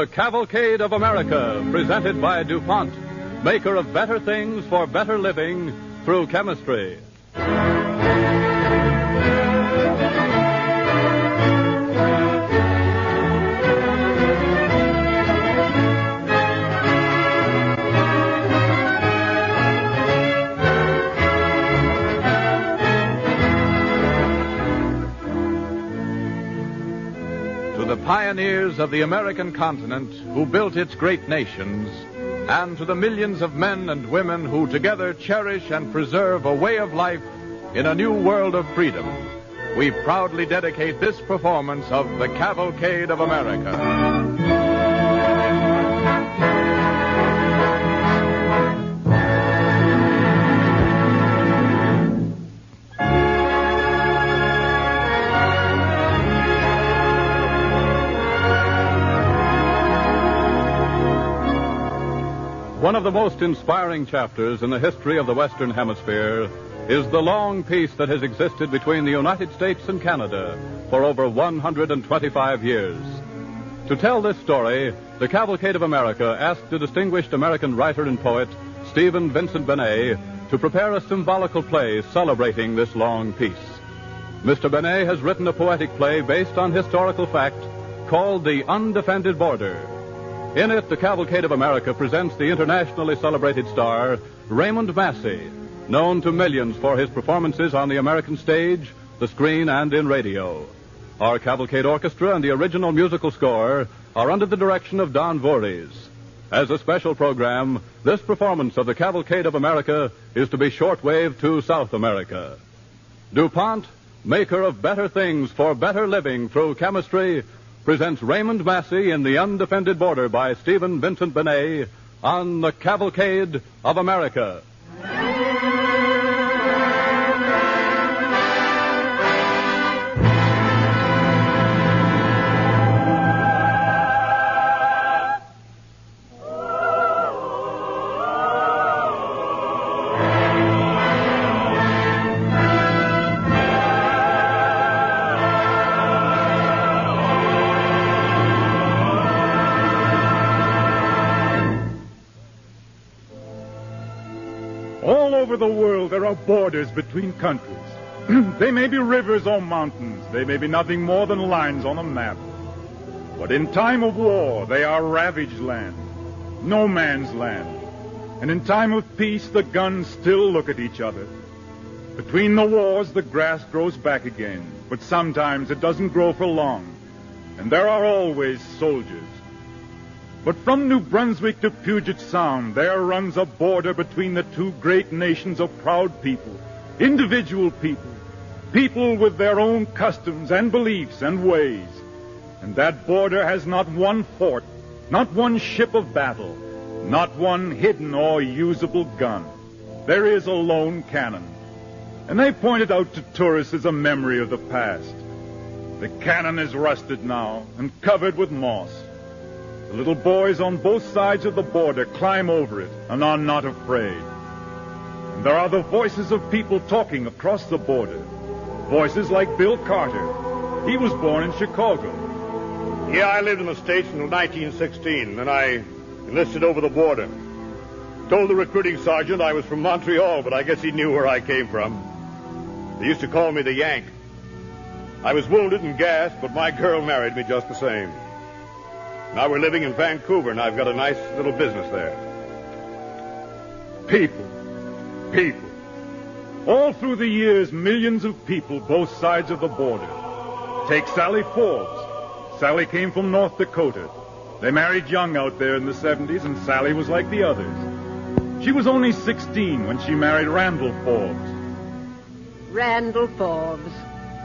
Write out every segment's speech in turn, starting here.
the Cavalcade of America, presented by DuPont, maker of better things for better living through chemistry. To the pioneers of the American continent who built its great nations, and to the millions of men and women who together cherish and preserve a way of life in a new world of freedom, we proudly dedicate this performance of the Cavalcade of America. One of the most inspiring chapters in the history of the Western Hemisphere is the long peace that has existed between the United States and Canada for over 125 years. To tell this story, the Cavalcade of America asked the distinguished American writer and poet Stephen Vincent Benet to prepare a symbolical play celebrating this long peace. Mr. Benet has written a poetic play based on historical fact called The Undefended Border. In it, the Cavalcade of America presents the internationally celebrated star, Raymond Massey, known to millions for his performances on the American stage, the screen, and in radio. Our Cavalcade Orchestra and the original musical score are under the direction of Don Voorhees. As a special program, this performance of the Cavalcade of America is to be shortwave to South America. DuPont, maker of better things for better living through chemistry, presents Raymond Massey in The Undefended Border by Stephen Vincent Benet on the Cavalcade of America. All over the world, there are borders between countries. They may be rivers or mountains. They may be nothing more than lines on a map. But in time of war, they are ravaged land, no man's land. And in time of peace, the guns still look at each other. Between the wars, the grass grows back again, but sometimes it doesn't grow for long. And there are always soldiers. But from New Brunswick to Puget Sound, there runs a border between the two great nations of proud people, individual people, people with their own customs and beliefs and ways. And that border has not one fort, not one ship of battle, not one hidden or usable gun. There is a lone cannon. And they point it out to tourists as a memory of the past. The cannon is rusted now and covered with moss. The little boys on both sides of the border climb over it and are not afraid. And there are the voices of people talking across the border. Voices like Bill Carter. He was born in Chicago. Yeah, I lived in the States until 1916. Then I enlisted over the border. Told the recruiting sergeant I was from Montreal, but I guess he knew where I came from. They used to call me the Yank. I was wounded and gassed, but my girl married me just the same. Now we're living in Vancouver, and I've got a nice little business there. People. All through the years, millions of people, both sides of the border. Take Sally Forbes. Sally came from North Dakota. They married young out there in the 70s, and Sally was like the others. She was only 16 when she married Randall Forbes. Randall Forbes.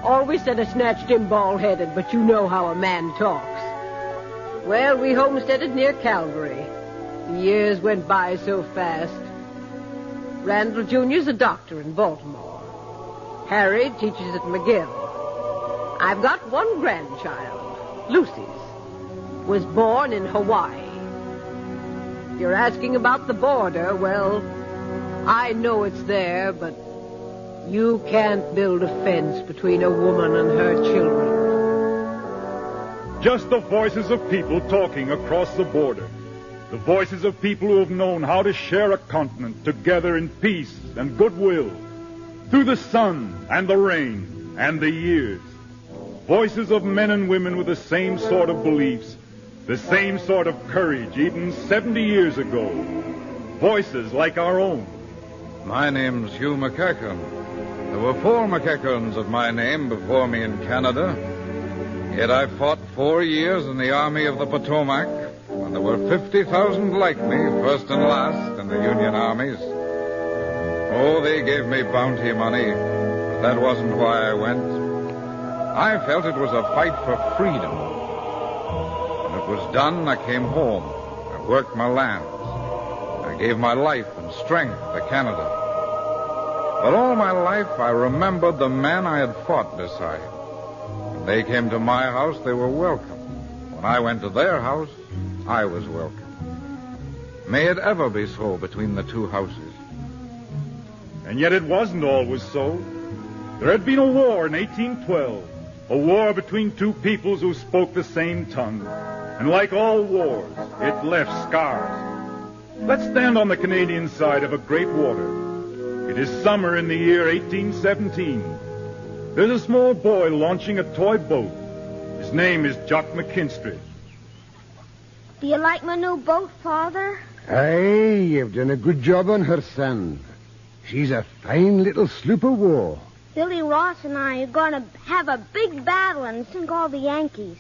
Always said I snatched him bald-headed, but you know how a man talks. Well, we homesteaded near Calgary. The years went by so fast. Randall Jr.'s a doctor in Baltimore. Harry teaches at McGill. I've got one grandchild, Lucy's. Was born in Hawaii. If you're asking about the border, well, I know it's there, but you can't build a fence between a woman and her children. Just the voices of people talking across the border. The voices of people who have known how to share a continent together in peace and goodwill. Through the sun and the rain and the years. Voices of men and women with the same sort of beliefs, the same sort of courage even 70 years ago. Voices like our own. My name's Hugh McEachern. There were 4 McEacherns of my name before me in Canada. Yet I fought 4 years in the Army of the Potomac when there were 50,000 like me, first and last, in the Union armies. Oh, they gave me bounty money, but that wasn't why I went. I felt it was a fight for freedom. When it was done, I came home. I worked my lands. I gave my life and strength to Canada. But all my life, I remembered the men I had fought beside. When they came to my house, they were welcome. When I went to their house, I was welcome. May it ever be so between the two houses. And yet it wasn't always so. There had been a war in 1812. A war between two peoples who spoke the same tongue. And like all wars, it left scars. Let's stand on the Canadian side of a great water. It is summer in the year 1817. There's a small boy launching a toy boat. His name is Jock McKinstry. Do you like my new boat, Father? Aye, you've done a good job on her, son. She's a fine little sloop of war. Billy Ross and I are going to have a big battle and sink all the Yankees.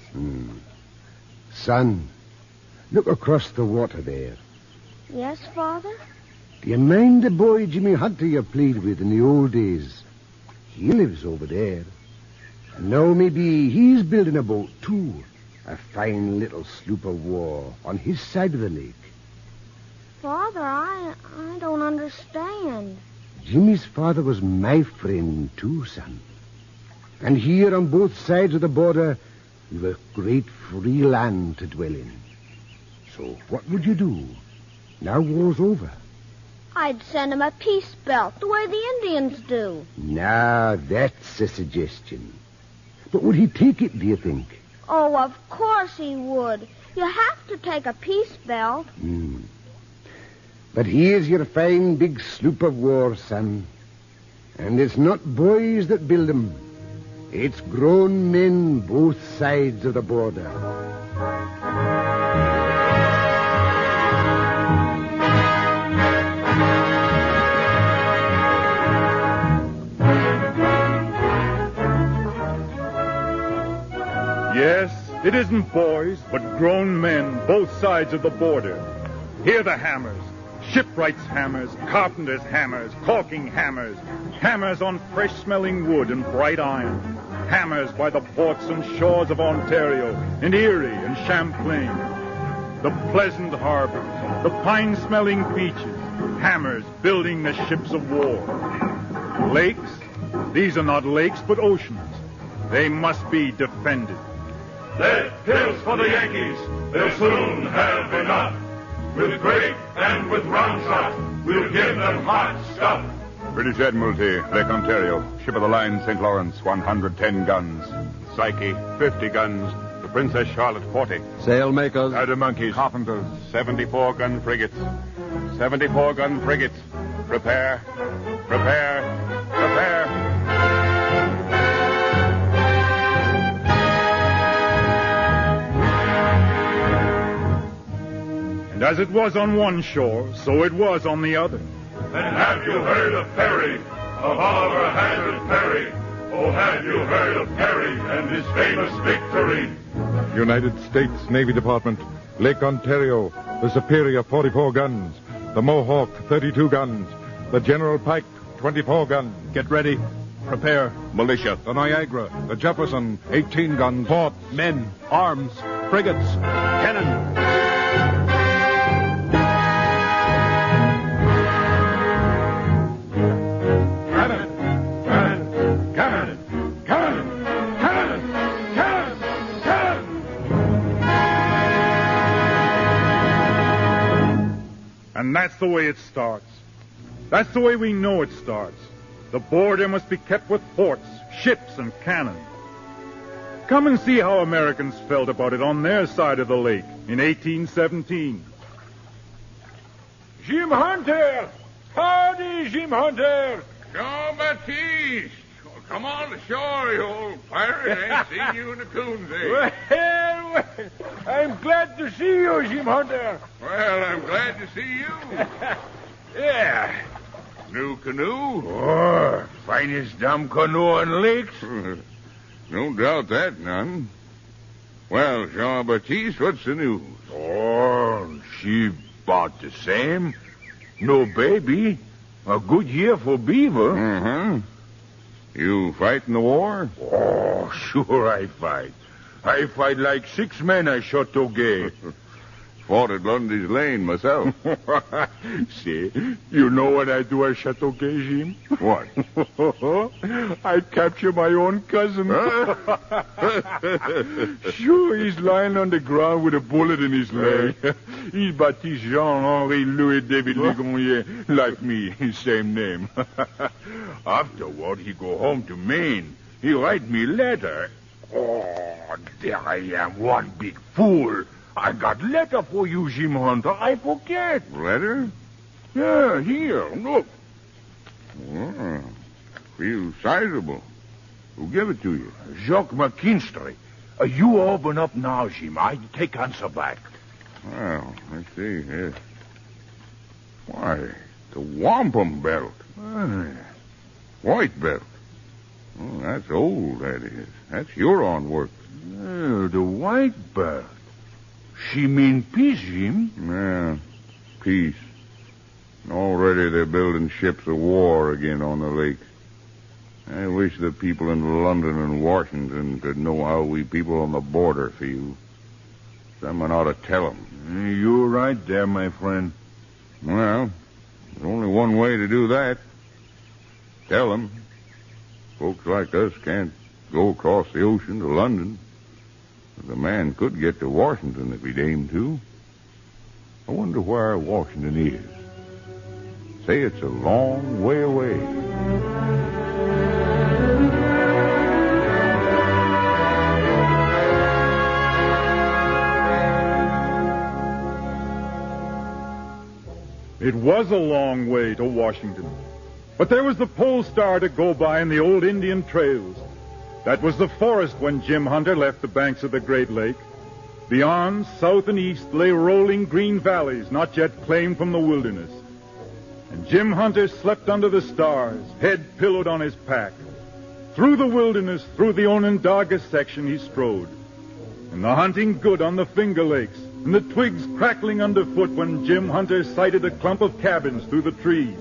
Son, look across the water there. Yes, Father? Do you mind the boy Jimmy Hunter you played with in the old days? He lives over there. And now maybe he's building a boat, too. A fine little sloop of war on his side of the lake. Father, I don't understand. Jimmy's father was my friend, too, son. And here on both sides of the border, we've a great free land to dwell in. So what would you do? Now war's over. I'd send him a peace belt, the way the Indians do. Now, that's a suggestion. But would he take it, do you think? Oh, of course he would. You have to take a peace belt. But here's your fine big sloop of war, son. And it's not boys that build them. It's grown men both sides of the border. Yes, it isn't boys, but grown men both sides of the border. Hear the hammers. Shipwrights' hammers, carpenters' hammers, caulking hammers, hammers on fresh-smelling wood and bright iron, hammers by the ports and shores of Ontario and Erie and Champlain, the pleasant harbors, the pine-smelling beaches, hammers building the ships of war. Lakes? These are not lakes, but oceans. They must be defended. Lead pills for the Yankees. They'll soon have enough. With grape and with round shot, we'll give them hot stuff. British Admiralty, Lake Ontario. Ship of the line, St. Lawrence, 110 guns. Psyche, 50 guns. The Princess Charlotte, 40. Sailmakers. Powder monkeys. Carpenters, 74-gun frigates. 74-gun frigates. Prepare, prepare, prepare. And as it was on one shore, so it was on the other. And have you heard of Perry, of Oliver Hazard Perry? Oh, have you heard of Perry and his famous victory? United States Navy Department, Lake Ontario, the Superior, 44 guns. The Mohawk, 32 guns. The General Pike, 24 guns. Get ready. Prepare. Militia. The Niagara, the Jefferson, 18 guns. Forts. Men. Arms. Frigates. Cannon. And that's the way it starts. That's the way we know it starts. The border must be kept with forts, ships, and cannon. Come and see how Americans felt about it on their side of the lake in 1817. Jim Hunter! Howdy, Jim Hunter! Jean-Baptiste! Well, come on to shore, you old pirate. I ain't seen you in the coons, eh? Well, I'm glad to see you, Jim Hunter. Well, I'm glad to see you. Yeah. New canoe? Oh, finest damn canoe on lakes. Don't doubt that, none. Well, Jean-Baptiste, what's the news? Oh, she about the same. No baby. A good year for beaver. Uh-huh. You fighting the war? Oh, sure I fight. I fight like 6 men I shot together. Fought at Lundy's Lane myself. See, you know what I do at Chateau Gay, Jim? What? I capture my own cousin. Sure, he's lying on the ground with a bullet in his leg. He's Baptiste Jean-Henri Louis David Ligonier, like me, same name. Afterward, he go home to Maine. He write me letter. Oh, there I am, one big fool. I got letter for you, Jim Hunter. I forget. Letter? Yeah, here, look. Oh, feels sizable. Who give it to you? Jacques McKinstry. You open up now, Jim. I take answer back. Well, let's see here. Why, the wampum belt. White belt. Oh, that's old, that is. That's Huron work. The white belt. She mean peace, Jim? Yeah, peace. Already they're building ships of war again on the lake. I wish the people in London and Washington could know how we people on the border feel. Someone ought to tell them. You're right there, my friend. Well, there's only one way to do that. Tell them. Folks like us can't go across the ocean to London. The man could get to Washington if he'd aim to. I wonder where Washington is. Say it's a long way away. It was a long way to Washington. But there was the pole star to go by in the old Indian trails. That was the forest when Jim Hunter left the banks of the Great Lake. Beyond, south and east, lay rolling green valleys not yet claimed from the wilderness. And Jim Hunter slept under the stars, head pillowed on his pack. Through the wilderness, through the Onondaga section he strode. And the hunting good on the Finger Lakes, and the twigs crackling underfoot when Jim Hunter sighted a clump of cabins through the trees.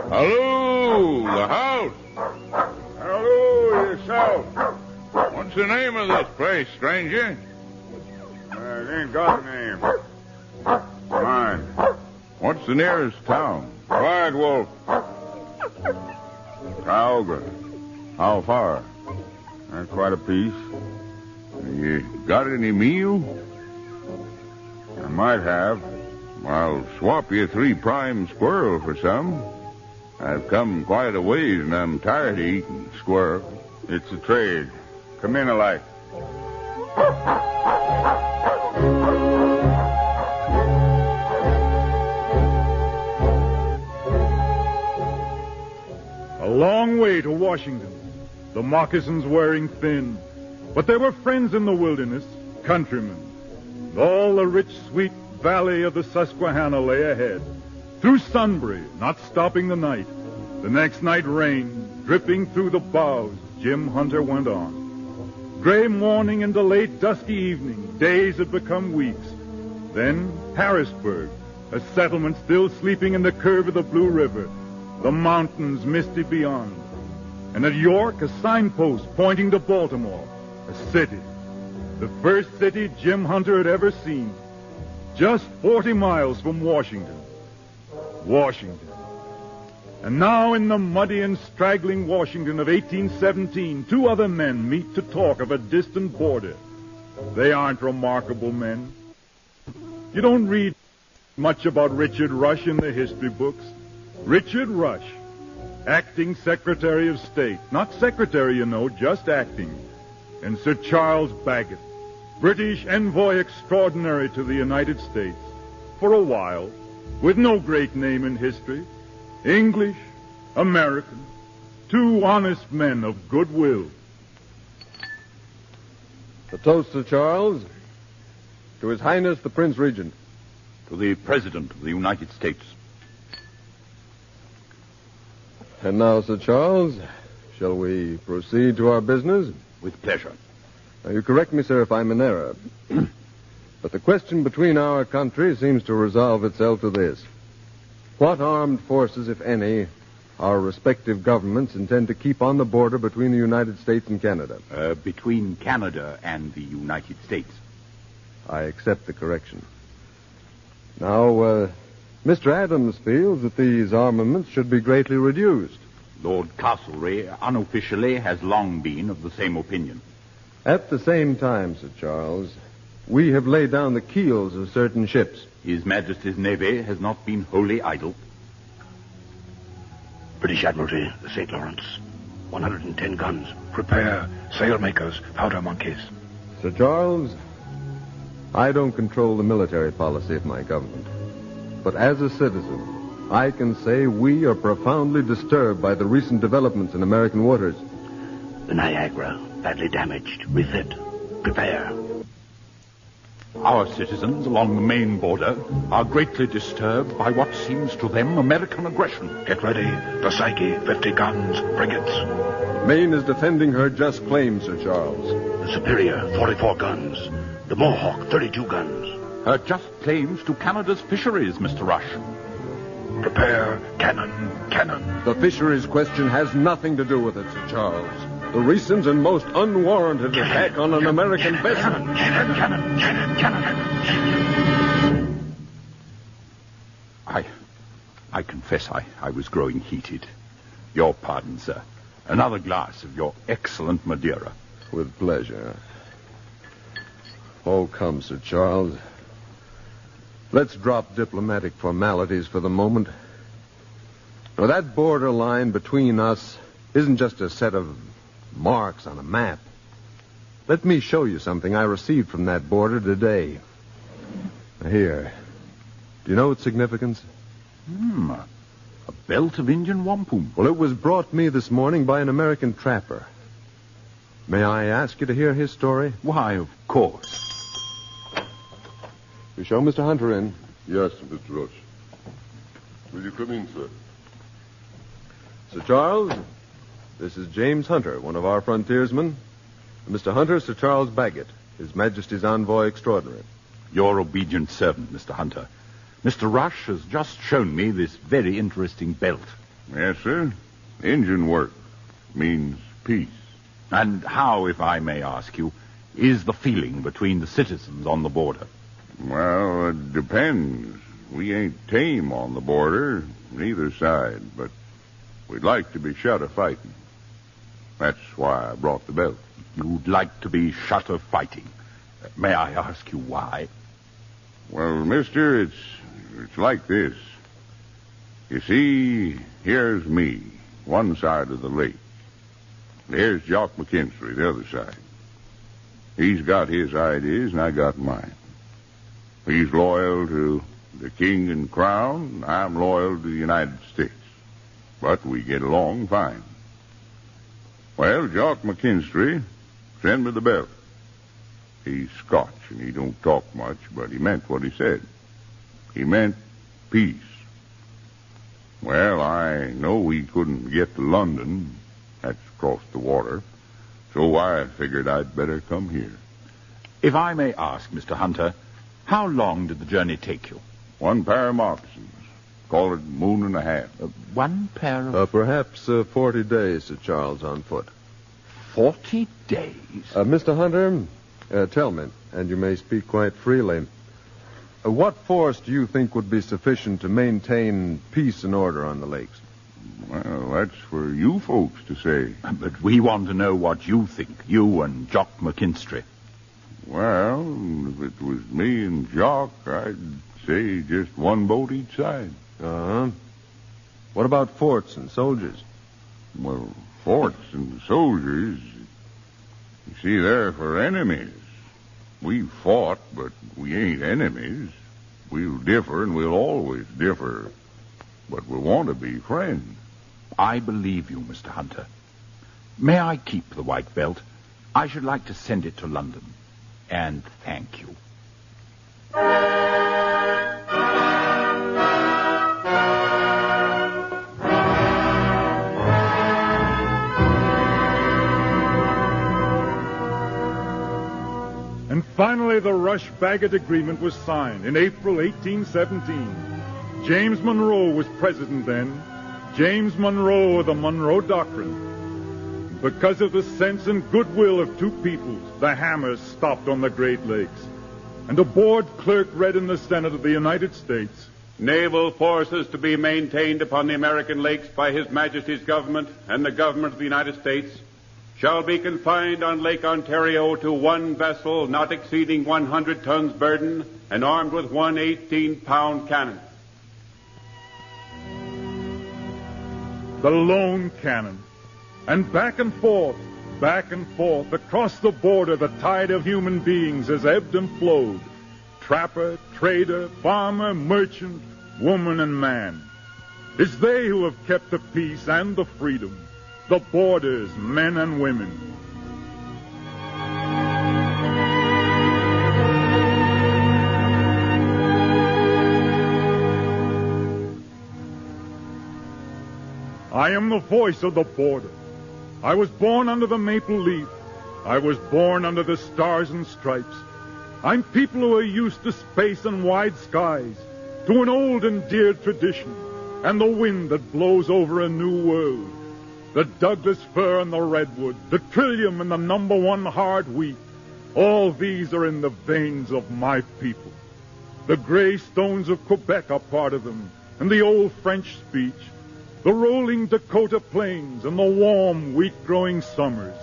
Hello, the house. Hello, yourself. What's the name of this place, stranger? It ain't got a name. Mine. What's the nearest town? Quiet Wolf. Calgary. How far? Quite a piece. You got any meal? I might have. I'll swap you 3 prime squirrel for some. I've come quite a ways and I'm tired of eating squirrel. It's a trade. Come in, alight. A long way to Washington. The moccasins wearing thin. But there were friends in the wilderness, countrymen. And all the rich, sweet valley of the Susquehanna lay ahead. Through Sunbury, not stopping the night. The next night rain, dripping through the boughs, Jim Hunter went on. Gray morning into late dusky evening, days had become weeks. Then Harrisburg, a settlement still sleeping in the curve of the Blue River. The mountains misty beyond. And at York, a signpost pointing to Baltimore, a city. The first city Jim Hunter had ever seen. Just 40 miles from Washington. Washington. And now in the muddy and straggling Washington of 1817, 2 other men meet to talk of a distant border. They aren't remarkable men. You don't read much about Richard Rush in the history books. Richard Rush, acting Secretary of State. Not Secretary, you know, just acting. And Sir Charles Bagot, British Envoy Extraordinary to the United States. For a while, with no great name in history. English, American, two honest men of goodwill. The toast, Sir Charles. To His Highness the Prince Regent. To the President of the United States. And now, Sir Charles, shall we proceed to our business? With pleasure. Now, you correct me, sir, if I'm in error. But the question between our countries seems to resolve itself to this. What armed forces, if any, our respective governments intend to keep on the border between the United States and Canada? Between Canada and the United States. I accept the correction. Now, Mr. Adams feels that these armaments should be greatly reduced. Lord Castlereagh unofficially has long been of the same opinion. At the same time, Sir Charles, we have laid down the keels of certain ships. His Majesty's Navy has not been wholly idle. British Admiralty, the St. Lawrence. 110 guns. Prepare sailmakers, powder monkeys. Sir Charles, I don't control the military policy of my government. But as a citizen, I can say we are profoundly disturbed by the recent developments in American waters. The Niagara, badly damaged. Refit. Prepare. Our citizens along the main border are greatly disturbed by what seems to them American aggression. Get ready. The Psyche, 50 guns, frigates. Maine is defending her just claims, Sir Charles. The Superior, 44 guns. The Mohawk, 32 guns. Her just claims to Canada's fisheries, Mr. Rush. Prepare cannon. The fisheries question has nothing to do with it, Sir Charles. The recent and most unwarranted attack on an American vessel. Cannon. I confess I was growing heated. Your pardon, sir. Another glass of your excellent Madeira. With pleasure. Oh, come, Sir Charles. Let's drop diplomatic formalities for the moment. Now, that border line between us isn't just a set of marks on a map. Let me show you something I received from that border today. Here. Do you know its significance? A belt of Indian wampum. Well, it was brought me this morning by an American trapper. May I ask you to hear his story? Why, of course. You show Mr. Hunter in. Yes, Mr. Rush. Will you come in, sir? Sir Charles, this is James Hunter, one of our frontiersmen. Mr. Hunter, Sir Charles Bagot, His Majesty's Envoy Extraordinary. Your obedient servant, Mr. Hunter. Mr. Rush has just shown me this very interesting belt. Yes, sir. Engine work means peace. And how, if I may ask you, is the feeling between the citizens on the border? Well, it depends. We ain't tame on the border, neither side, but we'd like to be shut of fighting. That's why I brought the belt. You'd like to be shut of fighting. May I ask you why? Well, mister, it's like this. You see, here's me, one side of the lake. Here's Jock McKinstry, the other side. He's got his ideas, and I got mine. He's loyal to the king and crown. I'm loyal to the United States. But we get along fine. Well, Jock McKinstry, send me the belt. He's Scotch, and he don't talk much, but he meant what he said. He meant peace. Well, I know we couldn't get to London. That's across the water. So I figured I'd better come here. If I may ask, Mr. Hunter, how long did the journey take you? One pair of moccasins. Call it moon and a half. One pair of... Perhaps 40 days, Sir Charles, on foot. 40 days? Mr. Hunter, tell me, and you may speak quite freely, what force do you think would be sufficient to maintain peace and order on the lakes? Well, that's for you folks to say. But we want to know what you think, you and Jock McKinstry. Well, if it was me and Jock, I'd say just one boat each side. Uh-huh. What about forts and soldiers? Well, forts and soldiers, you see, they're for enemies. We fought, but we ain't enemies. We'll differ, and we'll always differ. But we want to be friends. I believe you, Mr. Hunter. May I keep the white belt? I should like to send it to London. And thank you. And finally, the Rush-Bagot Agreement was signed in April 1817. James Monroe was president then. James Monroe of the Monroe Doctrine. Because of the sense and goodwill of two peoples, the hammers stopped on the Great Lakes. And a board clerk read in the Senate of the United States, "Naval forces to be maintained upon the American lakes by His Majesty's government and the government of the United States shall be confined on Lake Ontario to one vessel not exceeding 100 tons burden and armed with one 18-pound cannon." The lone cannon. And back and forth, across the border, the tide of human beings has ebbed and flowed. Trapper, trader, farmer, merchant, woman, and man. It's they who have kept the peace and the freedom, the borders, men and women. I am the voice of the border. I was born under the maple leaf. I was born under the stars and stripes. I'm people who are used to space and wide skies, to an old and dear tradition, and the wind that blows over a new world. The Douglas fir and the redwood, the trillium and the number one hard wheat, all these are in the veins of my people. The gray stones of Quebec are part of them, and the old French speech, the rolling Dakota plains and the warm, wheat-growing summers,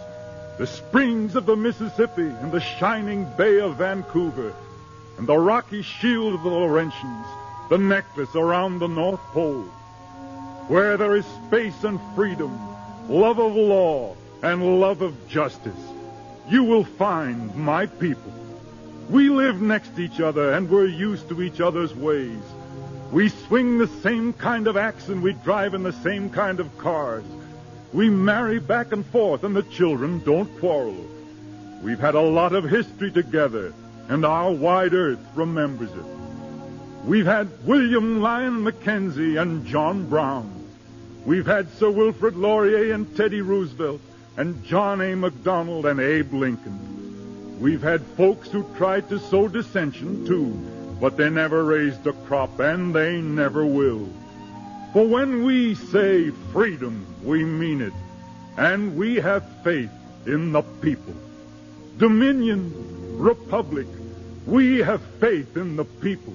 the springs of the Mississippi and the shining Bay of Vancouver, and the rocky shield of the Laurentians, the necklace around the North Pole. Where there is space and freedom, love of law, and love of justice, you will find my people. We live next to each other, and we're used to each other's ways. We swing the same kind of axe, and we drive in the same kind of cars. We marry back and forth, and the children don't quarrel. We've had a lot of history together, and our wide earth remembers it. We've had William Lyon Mackenzie and John Brown. We've had Sir Wilfrid Laurier and Teddy Roosevelt, and John A. MacDonald and Abe Lincoln. We've had folks who tried to sow dissension, too, but they never raised a crop, and they never will. For when we say freedom, we mean it, and we have faith in the people. Dominion, republic, we have faith in the people,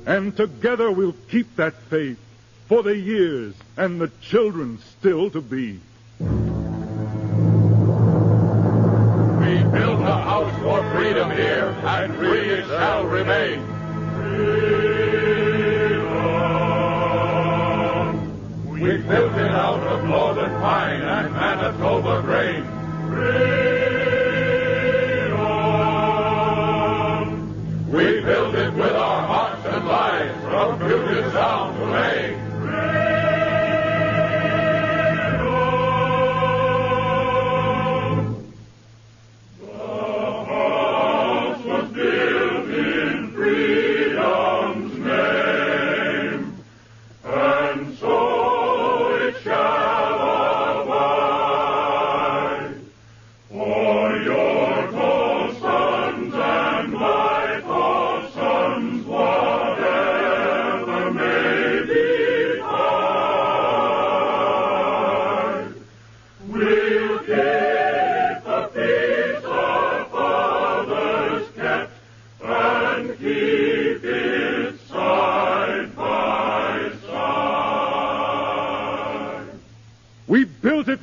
and together we'll keep that faith for the years and the children still to be. We built a house for freedom here, and free it shall remain. We built it out of northern pine and Manitoba grain. Freedom. We built it with our hearts and lives from Puget Sound to Maine.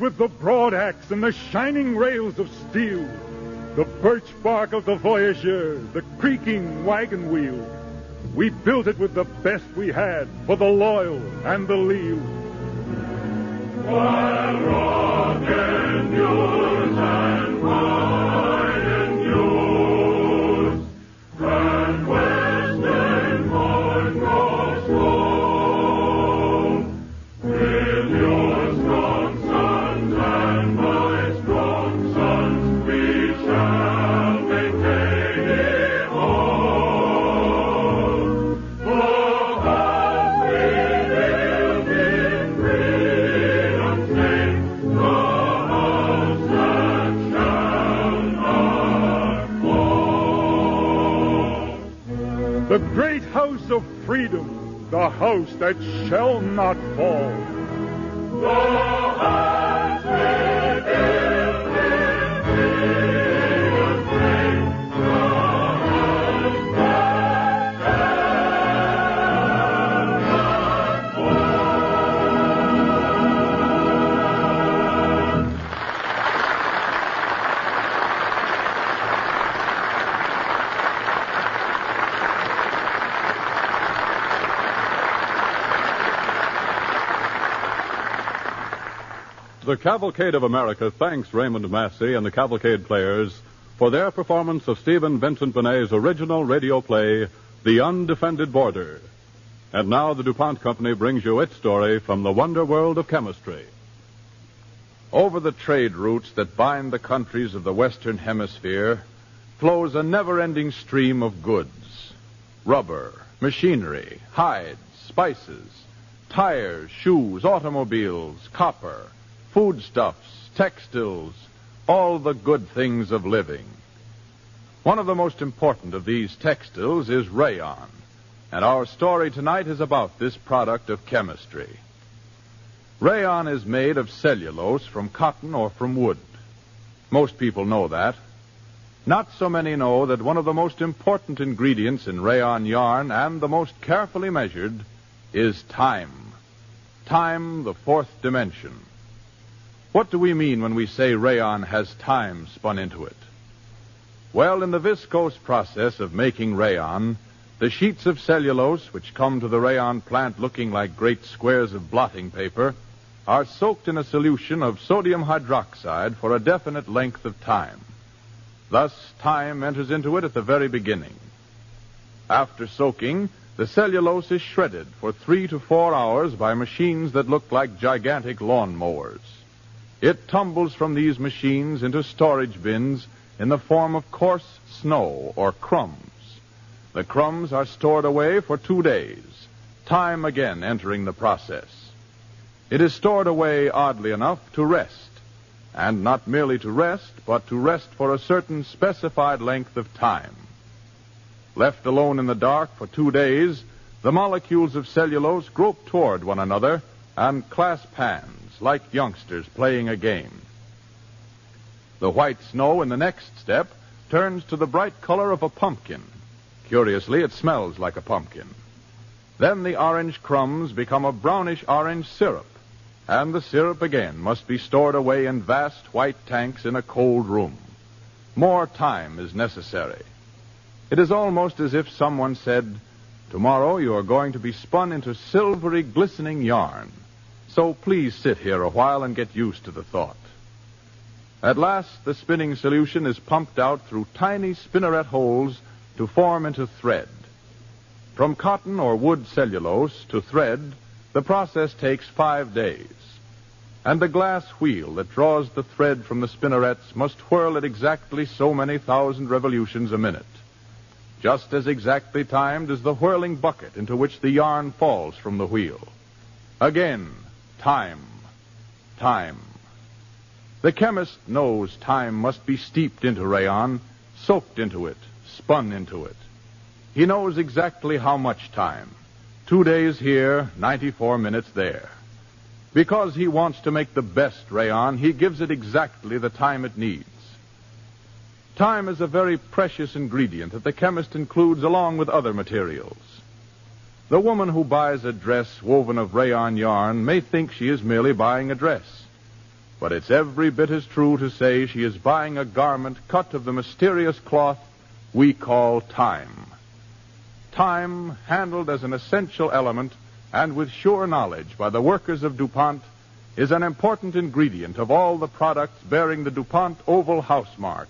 With the broad axe and the shining rails of steel, the birch bark of the Voyageur, the creaking wagon wheel. We built it with the best we had for the loyal and the leal. great house of freedom, the house that shall not fall. The house we build in freedom's name, the house that shall not fall. The Cavalcade of America thanks Raymond Massey and the Cavalcade Players for their performance of Stephen Vincent Benet's original radio play, The Undefended Border. And now the DuPont Company brings you its story from the wonder world of chemistry. Over the trade routes that bind the countries of the Western Hemisphere flows a never-ending stream of goods. Rubber, machinery, hides, spices, tires, shoes, automobiles, copper, foodstuffs, textiles, all the good things of living. One of the most important of these textiles is rayon, and our story tonight is about this product of chemistry. Rayon is made of cellulose from cotton or from wood. Most people know that. Not so many know that one of the most important ingredients in rayon yarn, and the most carefully measured, is time. Time, the fourth dimension. What do we mean when we say rayon has time spun into it? Well, in the viscose process of making rayon, the sheets of cellulose, which come to the rayon plant looking like great squares of blotting paper, are soaked in a solution of sodium hydroxide for a definite length of time. Thus, time enters into it at the very beginning. After soaking, the cellulose is shredded for 3 to 4 hours by machines that look like gigantic lawn mowers. It tumbles from these machines into storage bins in the form of coarse snow or crumbs. The crumbs are stored away for 2 days, time again entering the process. It is stored away, oddly enough, to rest, and not merely to rest, but to rest for a certain specified length of time. Left alone in the dark for 2 days, the molecules of cellulose grope toward one another and clasp hands like youngsters playing a game. The white snow in the next step turns to the bright color of a pumpkin. Curiously, it smells like a pumpkin. Then the orange crumbs become a brownish-orange syrup, and the syrup again must be stored away in vast white tanks in a cold room. More time is necessary. It is almost as if someone said, "Tomorrow you are going to be spun into silvery, glistening yarn. So please sit here a while and get used to the thought." At last, the spinning solution is pumped out through tiny spinneret holes to form into thread. From cotton or wood cellulose to thread, the process takes 5 days. And the glass wheel that draws the thread from the spinnerets must whirl at exactly so many thousand revolutions a minute. Just as exactly timed as the whirling bucket into which the yarn falls from the wheel. Again, time. Time. The chemist knows time must be steeped into rayon, soaked into it, spun into it. He knows exactly how much time. 2 days here, 94 minutes there. Because he wants to make the best rayon, he gives it exactly the time it needs. Time is a very precious ingredient that the chemist includes along with other materials. The woman who buys a dress woven of rayon yarn may think she is merely buying a dress. But it's every bit as true to say she is buying a garment cut of the mysterious cloth we call time. Time, handled as an essential element and with sure knowledge by the workers of DuPont, is an important ingredient of all the products bearing the DuPont Oval housemark.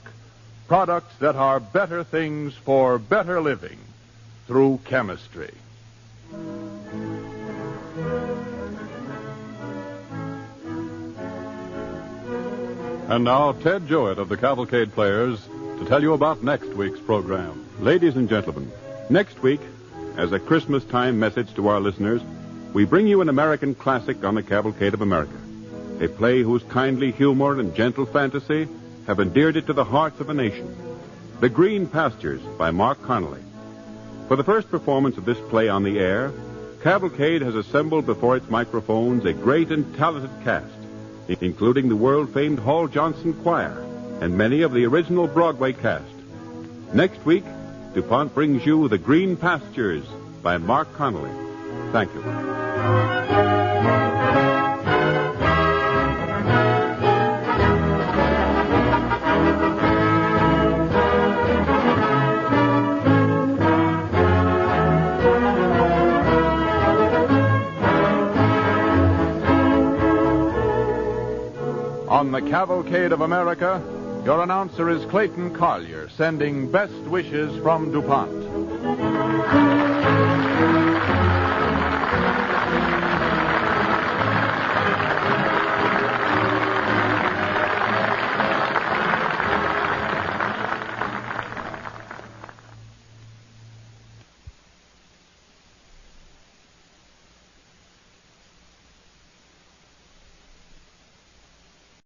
Products that are better things for better living through chemistry. And now, Ted Jewett of the Cavalcade Players to tell you about next week's program. Ladies and gentlemen, next week, as a Christmas time message to our listeners, we bring you an American classic on the Cavalcade of America, a play whose kindly humor and gentle fantasy have endeared it to the hearts of a nation. The Green Pastures by Mark Connolly. For the first performance of this play on the air, Cavalcade has assembled before its microphones a great and talented cast, including the world-famed Hall Johnson Choir and many of the original Broadway cast. Next week, DuPont brings you The Green Pastures by Mark Connolly. Thank you. On the Cavalcade of America, your announcer is Clayton Collier, sending best wishes from DuPont.